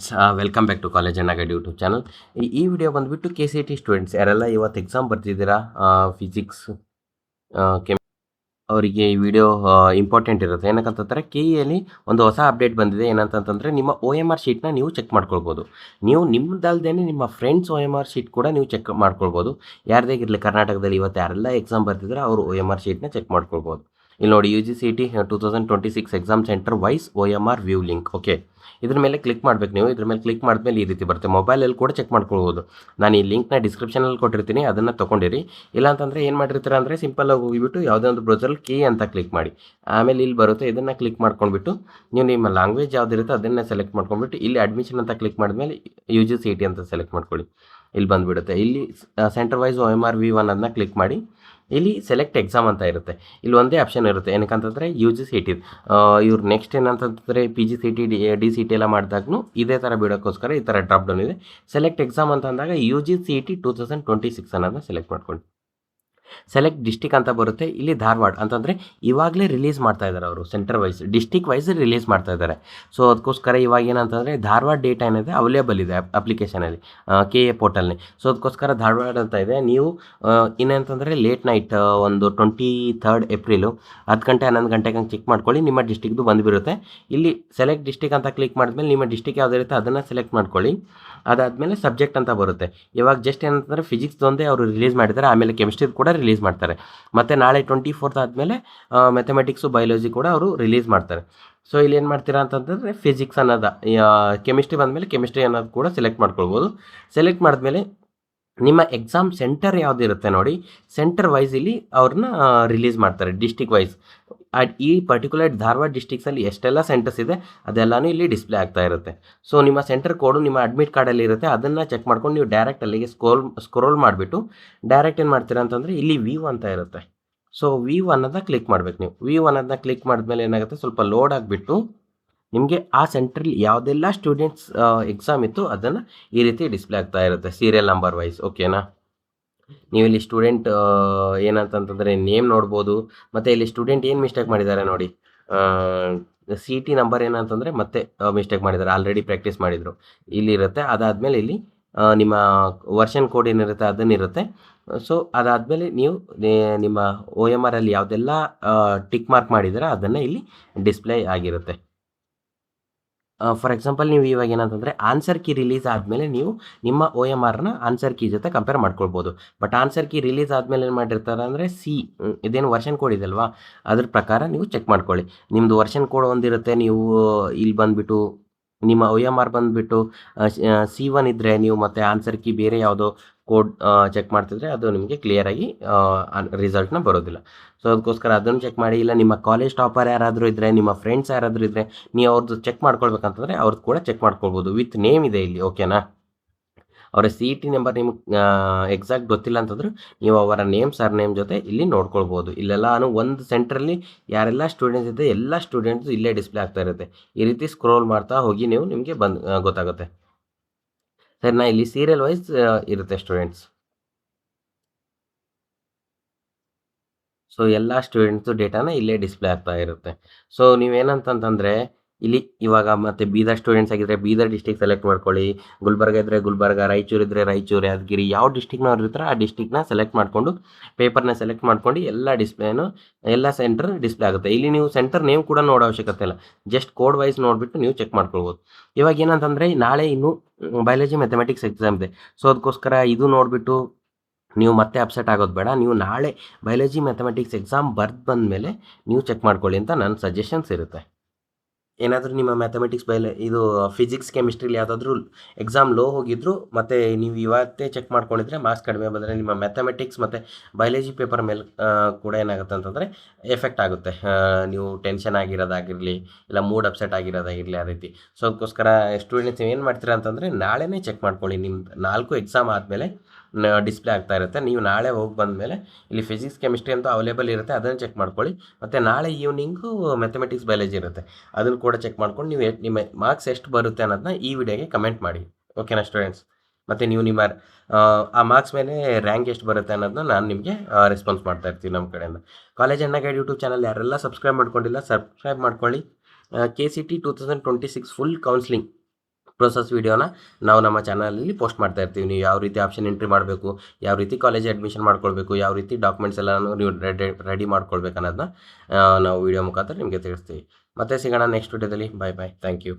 Students, welcome back to college ಅಣ್ಣ guide YouTube channel. ಈ video ಬಂದುಬಿಟ್ಟು KCET ಸ್ಟೂಡೆಂಟ್ಸ್ ಯಾರೆಲ್ಲ ಇವತ್ತು ಎಕ್ಸಾಮ್ ಬರ್ತಿದ್ದೀರಾ, ಫಿಸಿಕ್ಸ್, ಅವರಿಗೆ ಈ ವಿಡಿಯೋ ಇಂಪಾರ್ಟೆಂಟ್ ಇರುತ್ತೆ. ಏನಕ್ಕಂತಂದರೆ KEಯಲ್ಲಿ ಒಂದು ಹೊಸ ಅಪ್ಡೇಟ್ ಬಂದಿದೆ. ಏನಂತಂತಂದರೆ ನಿಮ್ಮ OMR ಶೀಟ್ನ ನೀವು ಚೆಕ್ ಮಾಡ್ಕೊಳ್ಬೋದು. ನೀವು ನಿಮ್ಮದಲ್ದೇ ನಿಮ್ಮ ಫ್ರೆಂಡ್ಸ್ OMR ಶೀಟ್ ಕೂಡ ನೀವು ಚೆಕ್ ಮಾಡ್ಕೊಳ್ಬೋದು. ಯಾರದೇ ಇರಲಿ ಕರ್ನಾಟಕದಲ್ಲಿ ಇವತ್ತು ಯಾರೆಲ್ಲ ಎಕ್ಸಾಮ್ ಬರ್ತಿದ್ರೆ ಅವರು OMR ಶೀಟ್ನ ಚೆಕ್ ಮಾಡ್ಕೊಳ್ಬೋದು. ಇಲ್ಲಿ ನೋಡಿ, UGCET 2026 exam centre wise OMR view link. Okay, ಇದ್ರ ಮೇಲೆ ಕ್ಲಿಕ್ ಮಾಡಬೇಕು. ನೀವು ಇದ್ರ ಮೇಲೆ ಕ್ಲಿಕ್ ಮಾಡಿದ್ಮೇಲೆ ಈ ರೀತಿ ಬರುತ್ತೆ. ಮೊಬೈಲಲ್ಲಿ ಕೂಡ ಚೆಕ್ ಮಾಡ್ಕೊಳ್ಬೋದು. ನಾನು ಈ ಲಿಂಕ್ನ ಡಿಸ್ಕ್ರಿಪ್ಷನಲ್ಲಿ ಕೊಟ್ಟಿರ್ತೀನಿ, ಅದನ್ನು ತೊಗೊಂಡಿರಿ. ಇಲ್ಲ ಅಂತಂದರೆ ಏನು ಮಾಡಿರ್ತೀರ ಅಂದರೆ ಸಿಂಪಲ್ಲಾಗಿ ಹೋಗಿಬಿಟ್ಟು ಯಾವುದೇ ಒಂದು ಬ್ರೌಸರಲ್ಲಿ KE ಅಂತ ಕ್ಲಿಕ್ ಮಾಡಿ, ಆಮೇಲೆ ಇಲ್ಲಿ ಬರುತ್ತೆ. ಇದನ್ನು ಕ್ಲಿಕ್ ಮಾಡ್ಕೊಂಡ್ಬಿಟ್ಟು ನೀವು ನಿಮ್ಮ ಲ್ಯಾಂಗ್ವೇಜ್ ಯಾವುದಿರುತ್ತೆ ಅದನ್ನೇ ಸೆಲೆಕ್ಟ್ ಮಾಡ್ಕೊಂಡ್ಬಿಟ್ಟು ಇಲ್ಲಿ ಅಡ್ಮಿಷನ್ ಅಂತ ಕ್ಲಿಕ್ ಮಾಡಿದ್ಮೇಲೆ UGCET ಅಂತ ಸೆಲೆಕ್ಟ್ ಮಾಡ್ಕೊಳ್ಳಿ. ಇಲ್ಲಿ ಬಂದುಬಿಡುತ್ತೆ. ಇಲ್ಲಿ ಸೆಂಟರ್ ವೈಸ್ OMR ವ್ಯೂ ಅನ್ನೋದನ್ನ ಕ್ಲಿಕ್ ಮಾಡಿ ಇಲ್ಲಿ ಸೆಲೆಕ್ಟ್ ಎಕ್ಸಾಮ್ ಅಂತ ಇರುತ್ತೆ. ಇಲ್ಲಿ ಒಂದೇ ಆಪ್ಷನ್ ಇರುತ್ತೆ. ಏನಕ್ಕಂತಂದರೆ UGCET ಇವ್ರು ನೆಕ್ಸ್ಟ್ ಏನಂತಂದರೆ PGCET DCET ಎಲ್ಲ ಮಾಡಿದಾಗೂ ಇದೇ ಥರ ಬಿಡೋಕ್ಕೋಸ್ಕರ ಈ ಥರ ಡ್ರಾಪ್ ಡೌನ್ ಇದೆ. ಸೆಲೆಕ್ಟ್ ಎಕ್ಸಾಮ್ ಅಂತ ಅಂದಾಗ UGCET 2026 ಅನ್ನೋದನ್ನ ಸೆಲೆಕ್ಟ್ ಮಾಡ್ಕೊಂಡು ಸೆಲೆಕ್ಟ್ ಡಿಸ್ಟಿಕ್ ಅಂತ ಬರುತ್ತೆ. ಇಲ್ಲಿ ಧಾರವಾಡ ಅಂತಂದರೆ ಇವಾಗಲೇ ರಿಲೀಸ್ ಮಾಡ್ತಾ ಇದ್ದಾರೆ ಅವರು, centre wise district wise release ಮಾಡ್ತಾ ಇದ್ದಾರೆ. ಸೊ ಅದಕ್ಕೋಸ್ಕರ ಇವಾಗ ಏನಂತಂದರೆ ಧಾರವಾಡ ಡೇಟಾ ಏನಿದೆ ಅವೈಲೇಬಲ್ ಇದೆ ಅಪ್ಲಿಕೇಶನಲ್ಲಿ, KA ಪೋರ್ಟಲ್ನೇ. ಸೊ ಅದಕ್ಕೋಸ್ಕರ ಧಾರವಾಡ ಅಂತ ಇದೆ. ನೀವು ಇನ್ನೇನಂತಂದರೆ ಲೇಟ್ ನೈಟ್ ಒಂದು 23 ಏಪ್ರಿಲು 10 ಗಂಟೆ 11 ಗಂಟೆಗೆ ಹಂಗೆ ಚೆಕ್ ಮಾಡ್ಕೊಳ್ಳಿ, ನಿಮ್ಮ ಡಿಸ್ಟಿಕ್ದು ಬಂದುಬಿರುತ್ತೆ. ಇಲ್ಲಿ ಸೆಲೆಕ್ಟ್ ಡಿಸ್ಟಿಕ್ ಅಂತ ಕ್ಲಿಕ್ ಮಾಡಿದ್ಮೇಲೆ ನಿಮ್ಮ ಡಿಸ್ಟಿಕ್ ಯಾವುದಿರುತ್ತೆ ಅದನ್ನು ಸೆಲೆಕ್ಟ್ ಮಾಡ್ಕೊಳ್ಳಿ. ಅದಾದಮೇಲೆ ಸಬ್ಜೆಕ್ಟ್ ಅಂತ ಬರುತ್ತೆ. ಇವಾಗ ಜಸ್ಟ್ ಏನಂತಂದರೆ ಫಿಸಿಕ್ಸ್ ಒಂದೇ ಅವರು ರಿಲೀಸ್ ಮಾಡಿದ್ದಾರೆ, ಆಮೇಲೆ ಕೆಮಿಸ್ಟ್ರಿ ಕೂಡ ರಿಲೀಸ್ ಮಾಡ್ತಾರೆ. ಮತ್ತು ನಾಳೆ 24th ಆದಮೇಲೆ ಮ್ಯಾಥಮೆಟಿಕ್ಸು ಬಯಾಲಜಿ ಕೂಡ ಅವರು ರಿಲೀಸ್ ಮಾಡ್ತಾರೆ. ಸೊ ಇಲ್ಲಿ ಏನು ಮಾಡ್ತೀರಾ ಅಂತಂತಂದರೆ ಫಿಸಿಕ್ಸ್ ಅನ್ನೋದು, ಕೆಮಿಸ್ಟ್ರಿ ಬಂದಮೇಲೆ ಕೆಮಿಸ್ಟ್ರಿ ಅನ್ನೋದು ಕೂಡ ಸೆಲೆಕ್ಟ್ ಮಾಡ್ಕೊಳ್ಬೋದು. ಸೆಲೆಕ್ಟ್ ಮಾಡಿದ್ಮೇಲೆ ನಿಮ್ಮ ಎಕ್ಸಾಮ್ ಸೆಂಟರ್ ಯಾವುದಿರುತ್ತೆ ನೋಡಿ, ಸೆಂಟರ್ ವೈಸ್ ಇಲ್ಲಿ ಅವ್ರನ್ನ ರಿಲೀಸ್ ಮಾಡ್ತಾರೆ ಡಿಸ್ಟಿಕ್ ವೈಸ್. ಈ ಪರ್ಟಿಕ್ಯುಲರ್ ಧಾರವಾಡ ಡಿಸ್ಟಿಕ್ಸಲ್ಲಿ ಎಷ್ಟೆಲ್ಲ ಸೆಂಟರ್ಸ್ ಇದೆ ಅದೆಲ್ಲನೂ ಇಲ್ಲಿ ಡಿಸ್ಪ್ಲೇ ಆಗ್ತಾ ಇರುತ್ತೆ. ಸೊ ನಿಮ್ಮ ಸೆಂಟರ್ ಕೋಡು ನಿಮ್ಮ ಅಡ್ಮಿಟ್ ಕಾರ್ಡಲ್ಲಿ ಇರುತ್ತೆ, ಅದನ್ನು ಚೆಕ್ ಮಾಡ್ಕೊಂಡು ನೀವು ಡೈರೆಕ್ಟ್ ಅಲ್ಲಿಗೆ ಸ್ಕ್ರೋಲ್ ಮಾಡಿಬಿಟ್ಟು ಡೈರೆಕ್ಟ್ ಏನು ಮಾಡ್ತೀರಾ ಅಂತಂದರೆ ಇಲ್ಲಿ ವ್ಯೂ ಅಂತ ಇರುತ್ತೆ. ಸೊ ವ್ಯೂ ಅನ್ನೋದನ್ನ ಕ್ಲಿಕ್ ಮಾಡಬೇಕು. ನೀವು ವ್ಯೂ ಅನ್ನೋದನ್ನ ಕ್ಲಿಕ್ ಮಾಡಿದ್ಮೇಲೆ ಏನಾಗುತ್ತೆ, ಸ್ವಲ್ಪ ಲೋಡ್ ಆಗಿಬಿಟ್ಟು ನಿಮಗೆ ಆ ಸೆಂಟ್ರಲ್ಲಿ ಯಾವುದೆಲ್ಲ ಸ್ಟೂಡೆಂಟ್ಸ್ ಎಕ್ಸಾಮ್ ಇತ್ತು ಅದನ್ನು ಈ ರೀತಿ ಡಿಸ್ಪ್ಲೇ ಆಗ್ತಾ ಇರುತ್ತೆ ಸೀರಿಯಲ್ ನಂಬರ್ ವೈಸ್. ಓಕೆನಾ? ನೀವು ಇಲ್ಲಿ ಸ್ಟೂಡೆಂಟ್ ಏನಂತಂತಂದರೆ ನೇಮ್ ನೋಡ್ಬೋದು. ಮತ್ತು ಇಲ್ಲಿ ಸ್ಟೂಡೆಂಟ್ ಏನು ಮಿಸ್ಟೇಕ್ ಮಾಡಿದ್ದಾರೆ ನೋಡಿ, CT ನಂಬರ್ ಏನಂತಂದರೆ ಮತ್ತೆ ಮಿಸ್ಟೇಕ್ ಮಾಡಿದ್ದಾರೆ, ಆಲ್ರೆಡಿ ಪ್ರಾಕ್ಟೀಸ್ ಮಾಡಿದರು, ಇಲ್ಲಿರುತ್ತೆ. ಅದಾದಮೇಲೆ ಇಲ್ಲಿ ನಿಮ್ಮ ವರ್ಷನ್ ಕೋಡ್ ಏನಿರುತ್ತೆ ಅದನ್ನಿರುತ್ತೆ. ಸೊ ಅದಾದಮೇಲೆ ನೀವು ನಿಮ್ಮ OMR ಅಲ್ಲಿ ಯಾವುದೆಲ್ಲ ಟಿಕ್ ಮಾರ್ಕ್ ಮಾಡಿದರೆ ಅದನ್ನು ಇಲ್ಲಿ ಡಿಸ್ಪ್ಲೇ ಆಗಿರುತ್ತೆ. ಫಾರ್ ಎಕ್ಸಾಂಪಲ್ ನೀವು ಇವಾಗ ಏನಂತಂದರೆ ಆನ್ಸರ್ ಕೀ ರಿಲೀಸ್ ಆದಮೇಲೆ ನೀವು ನಿಮ್ಮ OMRನ ಆನ್ಸರ್ ಕೀ ಜೊತೆ ಕಂಪೇರ್ ಮಾಡ್ಕೊಳ್ಬೋದು. ಬಟ್ ಆನ್ಸರ್ ಕೀ ರಿಲೀಸ್ ಆದಮೇಲೆ ಏನು ಮಾಡಿರ್ತಾರೆ ಅಂದರೆ ಇದೇನು ವರ್ಷನ್ ಕೋಡ್ ಇದೆ ಅಲ್ವಾ, ಅದ್ರ ಪ್ರಕಾರ ನೀವು ಚೆಕ್ ಮಾಡ್ಕೊಳ್ಳಿ. ನಿಮ್ಮದು ವರ್ಷನ್ ಕೋಡ್ ಒಂದಿರುತ್ತೆ. ನೀವು ಇಲ್ಲಿ ಬಂದುಬಿಟ್ಟು ನಿಮ್ಮ OMR ಬಂದುಬಿಟ್ಟು C1 ಇದ್ದರೆ ನೀವು ಮತ್ತೆ ಆನ್ಸರ್ ಕೀ ಬೇರೆ ಯಾವುದೋ ಕೋಡ್ ಚೆಕ್ ಮಾಡ್ತಿದ್ರೆ ಅದು ನಿಮಗೆ ಕ್ಲಿಯರಾಗಿ ರಿಸಲ್ಟ್ನ ಬರೋದಿಲ್ಲ. ಸೊ ಅದಕ್ಕೋಸ್ಕರ ಅದನ್ನು ಚೆಕ್ ಮಾಡಿ. ಇಲ್ಲ ನಿಮ್ಮ ಕಾಲೇಜ್ ಟಾಪರ್ ಯಾರಾದರೂ ಇದ್ದರೆ, ನಿಮ್ಮ ಫ್ರೆಂಡ್ಸ್ ಯಾರಾದರೂ ಇದ್ದರೆ, ನೀವು ಅವ್ರದ್ದು ಚೆಕ್ ಮಾಡ್ಕೊಳ್ಬೇಕಂತಂದರೆ ಅವ್ರದ್ದು ಕೂಡ ಚೆಕ್ ಮಾಡ್ಕೊಳ್ಬೋದು. ವಿತ್ ನೇಮ್ ಇದೆ ಇಲ್ಲಿ. ಓಕೆನಾ? ಅವರ CET ನಂಬರ್ ನಿಮಗೆ ಎಕ್ಸಾಕ್ಟ್ ಗೊತ್ತಿಲ್ಲ ಅಂತಂದ್ರೆ ನೀವು ಅವರ ನೇಮ್ ಸರ್ ನೇಮ್ ಜೊತೆ ಇಲ್ಲಿ ನೋಡ್ಕೊಳ್ಬೋದು. ಇಲ್ಲೆಲ್ಲ ಒಂದು ಸೆಂಟ್ರಲ್ಲಿ ಯಾರೆಲ್ಲ ಸ್ಟೂಡೆಂಟ್ಸ್ ಇದೆ ಎಲ್ಲ ಸ್ಟೂಡೆಂಟ್ಸ್ ಇಲ್ಲೇ ಡಿಸ್ಪ್ಲೇ ಆಗ್ತಾ ಇರುತ್ತೆ. ಈ ರೀತಿ ಸ್ಕ್ರೋಲ್ ಮಾಡ್ತಾ ಹೋಗಿ ನೀವು ನಿಮಗೆ ಗೊತ್ತಾಗುತ್ತೆ. ಸರಿನಾ? ಇಲ್ಲಿ ಸೀರಿಯಲ್ ವೈಸ್ ಇರುತ್ತೆ ಸ್ಟೂಡೆಂಟ್ಸ್. ಸೊ ಎಲ್ಲ ಸ್ಟೂಡೆಂಟ್ಸು ಡೇಟಾನ ಇಲ್ಲೇ ಡಿಸ್ಪ್ಲೇ ಆಗ್ತಾ ಇರುತ್ತೆ. ಸೊ ನೀವೇನಂತಂತಂದರೆ ಇಲ್ಲಿ ಇವಾಗ ಮತ್ತು ಬೀದರ್ ಸ್ಟೂಡೆಂಟ್ಸ್ ಆಗಿದ್ದರೆ ಬೀದರ್ ಡಿಸ್ಟಿಕ್ ಸೆಲೆಕ್ಟ್ ಮಾಡ್ಕೊಳ್ಳಿ, ಗುಲ್ಬರ್ಗ ಇದ್ದರೆ ಗುಲ್ಬರ್ಗ, ರಾಯಚೂರು ಇದ್ದರೆ ರಾಯಚೂರು, ಯಾದಗಿರಿ, ಯಾವ ಡಿಸ್ಟಿಕ್ನವ್ರು ಇರ್ತಾರೆ ಆ ಡಿಸ್ಟಿಕ್ನ ಸೆಲೆಕ್ಟ್ ಮಾಡಿಕೊಂಡು ಪೇಪರ್ನ ಸೆಲೆಕ್ಟ್ ಮಾಡ್ಕೊಂಡು ಎಲ್ಲ ಡಿಸ್ಪ್ಲೇನು ಎಲ್ಲ ಸೆಂಟರ್ ಡಿಸ್ಪ್ಲೇ ಆಗುತ್ತೆ. ಇಲ್ಲಿ ನೀವು ಸೆಂಟರ್ ನೇಮ್ ಕೂಡ ನೋಡೋ ಅವಶ್ಯಕತೆ ಇಲ್ಲ, ಜಸ್ಟ್ ಕೋಡ್ ವೈಸ್ ನೋಡಿಬಿಟ್ಟು ನೀವು ಚೆಕ್ ಮಾಡ್ಕೊಳ್ಬೋದು. ಇವಾಗ ಏನಂತಂದರೆ ನಾಳೆ ಇನ್ನೂ ಬಯಾಲಜಿ ಮ್ಯಾಥಮೆಟಿಕ್ಸ್ ಎಕ್ಸಾಮ್ ಇದೆ. ಸೊ ಅದಕ್ಕೋಸ್ಕರ ಇದು ನೋಡಿಬಿಟ್ಟು ನೀವು ಮತ್ತೆ ಅಪ್ಸೆಟ್ ಆಗೋದು ಬೇಡ. ನೀವು ನಾಳೆ ಬಯಾಲಜಿ ಮ್ಯಾಥಮೆಟಿಕ್ಸ್ ಎಕ್ಸಾಮ್ ಬಂದಮೇಲೆ ನೀವು ಚೆಕ್ ಮಾಡ್ಕೊಳ್ಳಿ ಅಂತ ನನ್ನ ಸಜೆಷನ್ಸ್ ಇರುತ್ತೆ. ಏನಾದರೂ ನಿಮ್ಮ ಮ್ಯಾಥಮೆಟಿಕ್ಸ್ ಇದು ಫಿಸಿಕ್ಸ್ ಕೆಮಿಸ್ಟ್ರಿಲಿ ಯಾವುದಾದ್ರೂ ಎಕ್ಸಾಮ್ ಲೋ ಹೋಗಿದ್ರು ಮತ್ತು ನೀವು ಇವತ್ತೇ ಚೆಕ್ ಮಾಡ್ಕೊಂಡಿದ್ರೆ ಮಾರ್ಕ್ಸ್ ಕಡಿಮೆ ಬಂದರೆ ನಿಮ್ಮ ಮ್ಯಾಥಮೆಟಿಕ್ಸ್ ಮತ್ತು ಬಯಾಲಜಿ ಪೇಪರ್ ಮೇಲೆ ಕೂಡ ಏನಾಗುತ್ತೆ ಅಂತಂದರೆ ಎಫೆಕ್ಟ್ ಆಗುತ್ತೆ. ನೀವು ಟೆನ್ಷನ್ ಆಗಿರೋದಾಗಿರಲಿ, ಇಲ್ಲ ಮೂಡ್ ಅಪ್ಸೆಟ್ ಆಗಿರೋದಾಗಿರಲಿ, ಆ ರೀತಿ. ಸೊ ಅದಕ್ಕೋಸ್ಕರ ಸ್ಟೂಡೆಂಟ್ಸ್ ಏನು ಮಾಡ್ತೀರಾ ಅಂತಂದರೆ ನಾಳೆನೇ ಚೆಕ್ ಮಾಡ್ಕೊಳ್ಳಿ. ನಿಮ್ದು 4 ಎಕ್ಸಾಮ್ ಆದಮೇಲೆ ಡಿಸ್ಪ್ಲೇ ಆಗ್ತಾ ಇರುತ್ತೆ. ನೀವು ನಾಳೆ ಹೋಗಿ ಬಂದಮೇಲೆ ಇಲ್ಲಿ ಫಿಸಿಕ್ಸ್ ಕೆಮಿಸ್ಟ್ರಿ ಅಂತೂ ಅವೈಲೇಬಲ್ ಇರುತ್ತೆ, ಅದನ್ನು ಚೆಕ್ ಮಾಡ್ಕೊಳ್ಳಿ. ಮತ್ತು ನಾಳೆ ಈವ್ನಿಂಗು ಮ್ಯಾಥಮೆಟಿಕ್ಸ್ ಬಯಾಲಜಿ ಇರುತ್ತೆ, ಅದನ್ನು ಕೂಡ ಚೆಕ್ ಮಾಡ್ಕೊಂಡು ನೀವು ನಿಮ್ಮ ಮಾರ್ಕ್ಸ್ ಎಷ್ಟು ಬರುತ್ತೆ ಅನ್ನೋದನ್ನ ಈ ವಿಡಿಯೋಗೆ ಕಮೆಂಟ್ ಮಾಡಿ. ಓಕೆನಾ ಸ್ಟೂಡೆಂಟ್ಸ್? ಮತ್ತು ನೀವು ನಿಮ್ಮ ಆ ಮಾರ್ಕ್ಸ್ ಮೇಲೆ ರ್ಯಾಂಕ್ ಎಷ್ಟು ಬರುತ್ತೆ ಅನ್ನೋದನ್ನ ನಾನು ನಿಮಗೆ ರೆಸ್ಪಾನ್ಸ್ ಮಾಡ್ತಾ ಇರ್ತೀವಿ ನಮ್ಮ ಕಡೆಯಿಂದ. ಕಾಲೇಜ್ ಅಣ್ಣ ಗೈಡ್ ಯೂಟ್ಯೂಬ್ ಚಾನಲ್ ಯಾರೆಲ್ಲ ಸಬ್ಸ್ಕ್ರೈಬ್ ಮಾಡ್ಕೊಂಡಿಲ್ಲ ಸಬ್ಸ್ಕ್ರೈಬ್ ಮಾಡ್ಕೊಳ್ಳಿ. KCET 2026 ಫುಲ್ ಕೌನ್ಸ್ಲಿಂಗ್ ಪ್ರೊಸೆಸ್ ವೀಡಿಯೋನ ನಾವು ನಮ್ಮ ಚಾನಲಲ್ಲಿ ಪೋಸ್ಟ್ ಮಾಡ್ತಾ ಇರ್ತೀವಿ. ನೀವು ಯಾವ ರೀತಿ ಆಪ್ಷನ್ ಎಂಟ್ರಿ ಮಾಡಬೇಕು, ಯಾವ ರೀತಿ ಕಾಲೇಜ್ ಅಡ್ಮಿಷನ್ ಮಾಡ್ಕೊಳ್ಬೇಕು, ಯಾವ ರೀತಿ ಡಾಕ್ಯುಮೆಂಟ್ಸ್ ಎಲ್ಲಾನು ನೀವು ರೆಡಿ ಮಾಡ್ಕೊಳ್ಬೇಕು ಅನ್ನೋದನ್ನ ನಾವು ವೀಡಿಯೋ ಮುಖಾಂತರ ನಿಮಗೆ ತಿಳಿಸ್ತೀವಿ. ಮತ್ತೆ ಸಿಗೋಣ ನೆಕ್ಸ್ಟ್ ವೀಡಿಯೋದಲ್ಲಿ. Bye bye. Thank you.